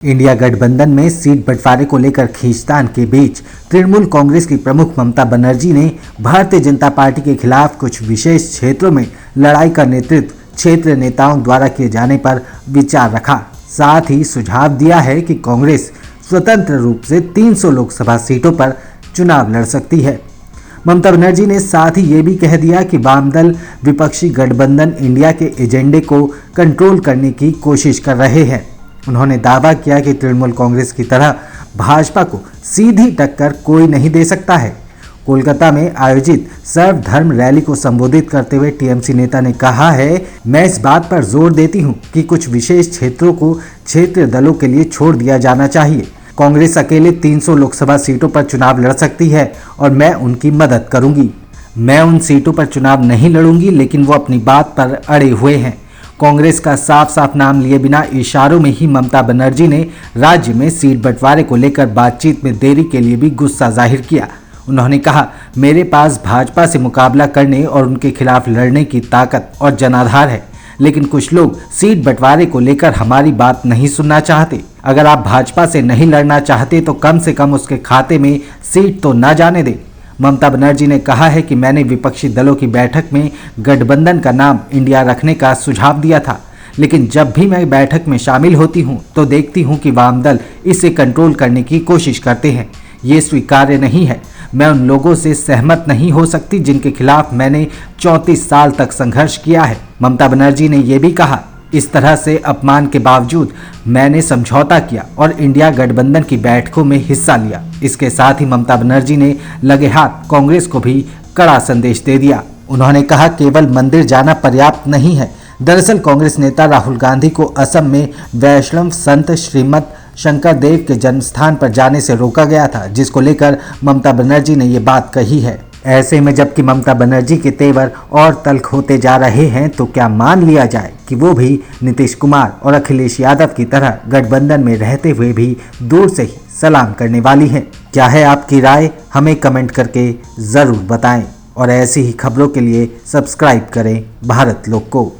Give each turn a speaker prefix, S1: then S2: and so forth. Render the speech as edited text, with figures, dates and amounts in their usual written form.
S1: India गठबंधन में seat बंटवारे को लेकर खींचतान के बीच तृणमूल कांग्रेस की प्रमुख ममता बनर्जी ने भारतीय जनता पार्टी के खिलाफ कुछ विशेष क्षेत्रों में लड़ाई का नेतृत्व क्षेत्रीय नेताओं द्वारा किए जाने पर विचार रखा। साथ ही सुझाव दिया है कि कांग्रेस स्वतंत्र रूप से 300 लोकसभा सीटों पर चुनाव लड़ सकती है। ममता बनर्जी ने साथ ही ये भी कह दिया कि वामदल विपक्षी गठबंधन इंडिया के एजेंडे को कंट्रोल करने की कोशिश कर रहे हैं। उन्होंने दावा किया कि तृणमूल कांग्रेस की तरह भाजपा को सीधी टक्कर कोई नहीं दे सकता है। कोलकाता में आयोजित सर्वधर्म रैली को संबोधित करते हुए टीएमसी नेता ने कहा है, मैं इस बात पर जोर देती हूं कि कुछ विशेष क्षेत्रों को क्षेत्रीय दलों के लिए छोड़ दिया जाना चाहिए। कांग्रेस अकेले 300 लोकसभा सीटों पर चुनाव लड़ सकती है और मैं उनकी मदद करूंगी। मैं उन सीटों पर चुनाव नहीं लड़ूंगी, लेकिन वो अपनी बात पर अड़े हुए हैं। कांग्रेस का साफ साफ नाम लिए बिना इशारों में ही ममता बनर्जी ने राज्य में सीट बंटवारे को लेकर बातचीत में देरी के लिए भी गुस्सा जाहिर किया। उन्होंने कहा, मेरे पास भाजपा से मुकाबला करने और उनके खिलाफ लड़ने की ताकत और जनाधार है, लेकिन कुछ लोग सीट बंटवारे को लेकर हमारी बात नहीं सुनना चाहते। अगर आप भाजपा से नहीं लड़ना चाहते तो कम से कम उसके खाते में सीट तो न जाने दें। ममता बनर्जी ने कहा है कि मैंने विपक्षी दलों की बैठक में गठबंधन का नाम इंडिया रखने का सुझाव दिया था, लेकिन जब भी मैं बैठक में शामिल होती हूं तो देखती हूं कि वाम दल इसे कंट्रोल करने की कोशिश करते हैं। ये स्वीकार्य नहीं है। मैं उन लोगों से सहमत नहीं हो सकती जिनके खिलाफ मैंने 34 साल तक संघर्ष किया है। ममता बनर्जी ने यह भी कहा, इस तरह से अपमान के बावजूद मैंने समझौता किया और इंडिया गठबंधन की बैठकों में हिस्सा लिया। इसके साथ ही ममता बनर्जी ने लगे हाथ कांग्रेस को भी कड़ा संदेश दे दिया। उन्होंने कहा, केवल मंदिर जाना पर्याप्त नहीं है। दरअसल कांग्रेस नेता राहुल गांधी को असम में वैष्णव संत श्रीमद शंकर देव के जन्मस्थान पर जाने से रोका गया था, जिसको लेकर ममता बनर्जी ने ये बात कही है। ऐसे में जबकि ममता बनर्जी के तेवर और तल्ख होते जा रहे हैं, तो क्या मान लिया जाए कि वो भी नीतीश कुमार और अखिलेश यादव की तरह गठबंधन में रहते हुए भी दूर से ही सलाम करने वाली हैं? क्या है आपकी राय? हमें कमेंट करके ज़रूर बताएं और ऐसी ही खबरों के लिए सब्सक्राइब करें भारत लोक को।